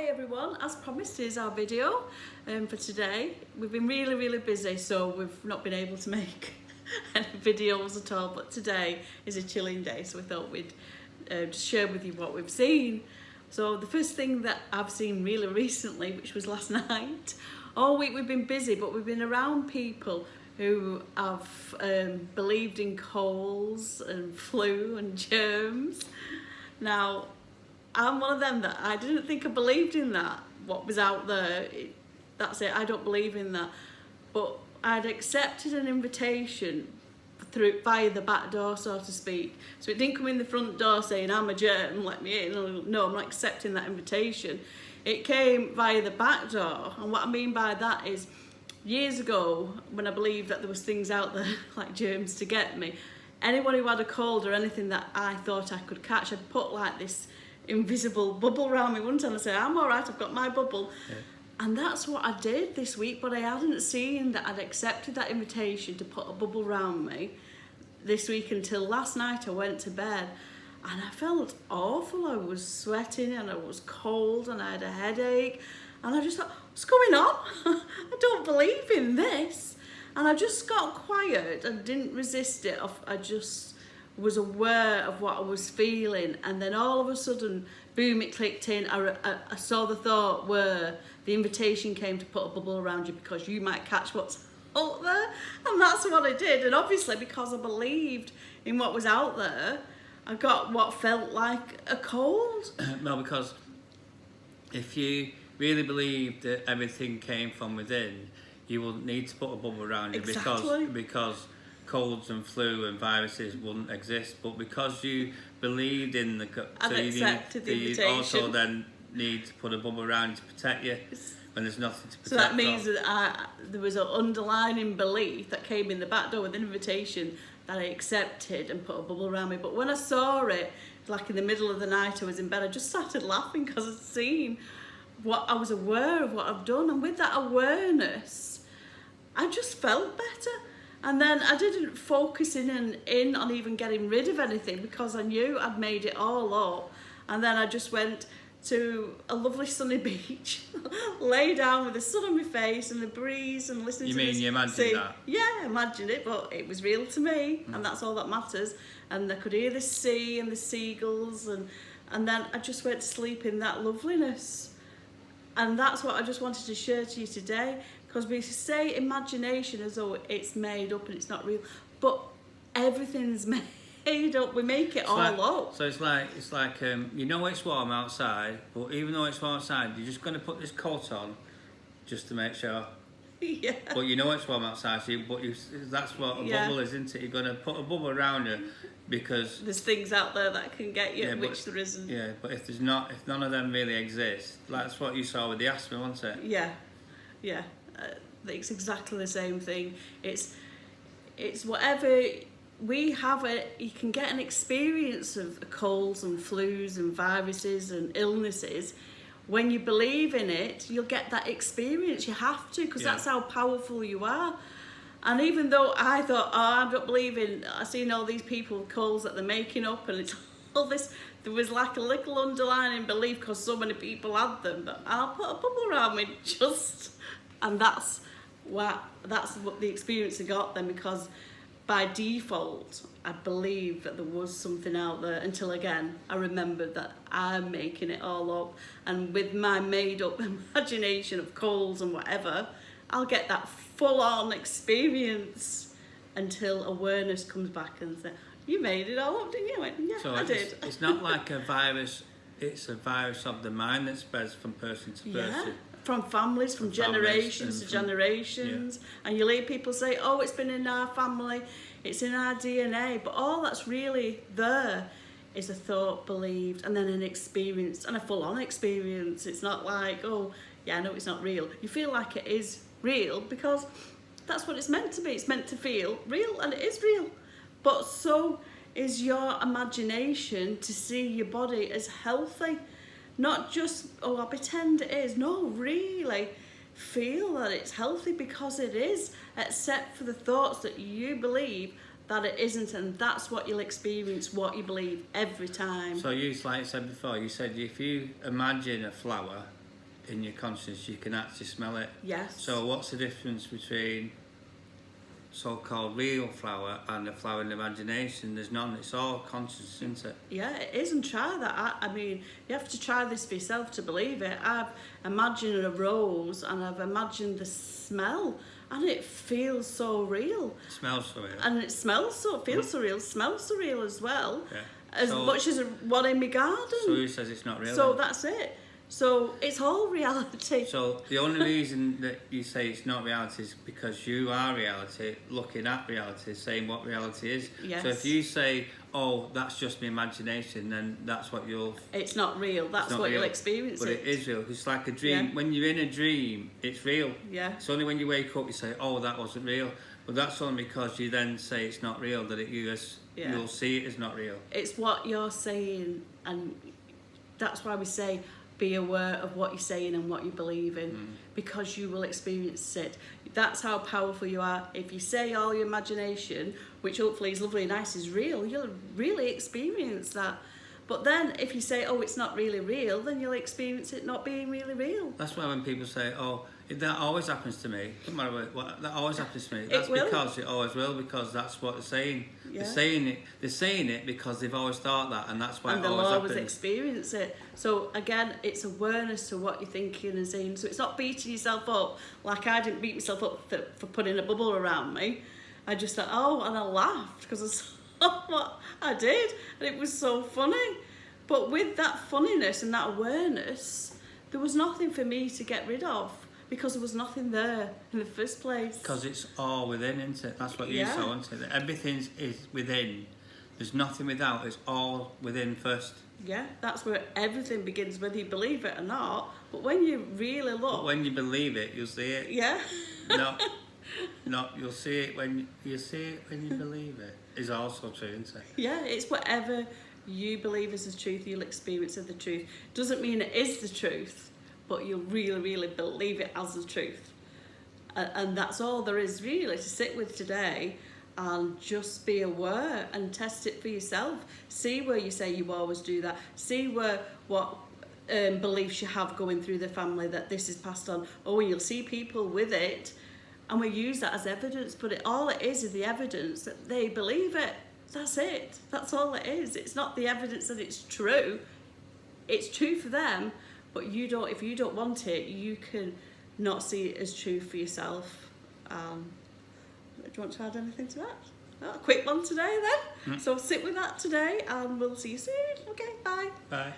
Hi everyone, as promised is our video for today. We've been really busy, so we've not been able to make any videos at all, but today is a chilling day, so we thought we'd just share with you what we've seen. So the first thing that I've seen really recently, which was last night, all week we've been busy, but we've been around people who have believed in colds and flu and germs. Now, I'm one of them that I didn't think I believed in that, what was out there. That's it, I don't believe in that. But I'd accepted an invitation via the back door, so to speak. So it didn't come in the front door saying, I'm a germ, let me in. No, I'm not accepting that invitation. It came via the back door. And what I mean by that is, years ago, when I believed that there was things out there like germs to get me, anyone who had a cold or anything that I thought I could catch, I'd put like this invisible bubble around me, wouldn't I? And I say, I'm all right, I've got my bubble. Yeah. And that's what I did this week, but I hadn't seen that I'd accepted that invitation to put a bubble around me this week until last night. I went to bed and I felt awful. I was sweating and I was cold and I had a headache, and I just thought, what's going on? I don't believe in this. And I just got quiet and didn't resist it. I just was aware of what I was feeling, and then all of a sudden, boom, it clicked in. I saw the thought where the invitation came to put a bubble around you because you might catch what's out there, and that's what I did. And obviously, because I believed in what was out there, I got what felt like a cold. No, because if you really believed that everything came from within, you wouldn't need to put a bubble around you. Exactly. because colds and flu and viruses wouldn't exist, but because you believed in the invitation. You also then need to put a bubble around you to protect you when there's nothing to protect. So that means that there was an underlying belief that came in the back door with an invitation that I accepted and put a bubble around me. But when I saw it, like in the middle of the night, I was in bed, I just started laughing because I'd seen what I was aware of what I've done, and with that awareness, I just felt better. And then I didn't focus in on even getting rid of anything because I knew I'd made it all up. And then I just went to a lovely sunny beach, lay down with the sun on my face and the breeze and listening to the sea. You mean you imagined that? Yeah, I imagined it, but it was real to me, and that's all that matters. And I could hear the sea and the seagulls, and then I just went to sleep in that loveliness. And that's what I just wanted to share to you today. Because we say imagination as though it's made up and it's not real, but everything's made up. We make it up. So it's like you know it's warm outside, but even though it's warm outside, you're just going to put this coat on just to make sure. Yeah. But you know it's warm outside, that's what a bubble is, isn't it? You're going to put a bubble around you because there's things out there that can get you, which there isn't. Yeah, but if none of them really exist, that's what you saw with the asthma, wasn't it? Yeah. It's exactly the same thing. It's whatever we have. You can get an experience of colds and flus and viruses and illnesses. When you believe in it, you'll get that experience. You have to, because that's how powerful you are. And even though I thought, I'm not believing, I've seen all these people with colds that they're making up, and it's all this. There was like a little underlying belief because so many people had them. But I'll put a bubble around me and that's what the experience I got then, because by default I believed that there was something out there until again I remembered that I'm making it all up, and with my made up imagination of colds and whatever, I'll get that full on experience until awareness comes back and says, you made it all up, didn't you? I went, yeah, so I did. It's not like a virus, it's a virus of the mind that spreads from person to person. From families, from generations to generations. Yeah. And you'll hear people say, oh, it's been in our family, it's in our DNA. But all that's really there is a thought believed, and then an experience, and a full-on experience. It's not like, oh, yeah, I know it's not real. You feel like it is real because that's what it's meant to be. It's meant to feel real, and it is real. But so is your imagination to see your body as healthy. Not just, oh, I pretend it is. No, really feel that it's healthy because it is, except for the thoughts that you believe that it isn't, and that's what you'll experience, what you believe every time. So you, like I said before, you said if you imagine a flower in your conscience, you can actually smell it. Yes. So what's the difference between so-called real flower and a flower in the imagination? There's none. It's all conscious, isn't it? Yeah, it is, and try that. I mean, you have to try this for yourself to believe it. I've imagined a rose and I've imagined the smell, and it feels so real. It smells so real. And it smells so, feels so real, smells so real as well. Yeah. As So- much as one in my garden. So who says it's not real? So then? that's it. So it's all reality. So the only reason that you say it's not reality is because you are reality, looking at reality, saying what reality is. Yes. So if you say, oh, that's just my imagination, then that's what you'll... It's not real. That's not what real. you'll experience. But it is real. It's like a dream. Yeah. When you're in a dream, it's real. Yeah. It's only when you wake up you say, oh, that wasn't real. But that's only because you then say it's not real that Yeah. you'll see it as not real. It's what you're saying, and that's why we say be aware of what you're saying and what you believe in, because you will experience it. That's how powerful you are. If you say all your imagination, which hopefully is lovely and nice, is real, you'll really experience that. But then if you say, oh, it's not really real, then you'll experience it not being really real. That's why when people say, oh, that always happens to me, doesn't matter what, that always happens to me. That's will. because it always will, because that's what they're saying. Yeah. They're saying it because they've always thought that, and that's why And it they'll always always happens. experience it. So again, it's awareness to what you're thinking and saying. So it's not beating yourself up. Like I didn't beat myself up for putting a bubble around me. I just thought, oh, and I laughed because I saw what I did, and it was so funny. But with that funniness and that awareness, there was nothing for me to get rid of, because there was nothing there in the first place. Because it's all within, isn't it? That's what you Yeah. saw, isn't it? That everything is within. There's nothing without. It's all within first. Yeah, that's where everything begins, whether you believe it or not. But when you really look, But when you believe it, you'll see it. yeah. No, you'll see it when you believe it. Is also true, isn't it? Yeah, it's whatever you believe is the truth, you'll experience of the truth. Doesn't mean it is the truth, but you'll really, really believe it as the truth. And that's all there is really to sit with today, and just be aware and test it for yourself. See where you say you always do that. See what beliefs you have going through the family that this is passed on. Oh, you'll see people with it, and we use that as evidence, but all it is the evidence that they believe it. That's it. That's all it is. It's not the evidence that it's true. It's true for them, but you don't. If you don't want it, you can not see it as true for yourself. Do you want to add anything to that? Oh, a quick one today then. So sit with that today, and we'll see you soon. Okay, bye. Bye.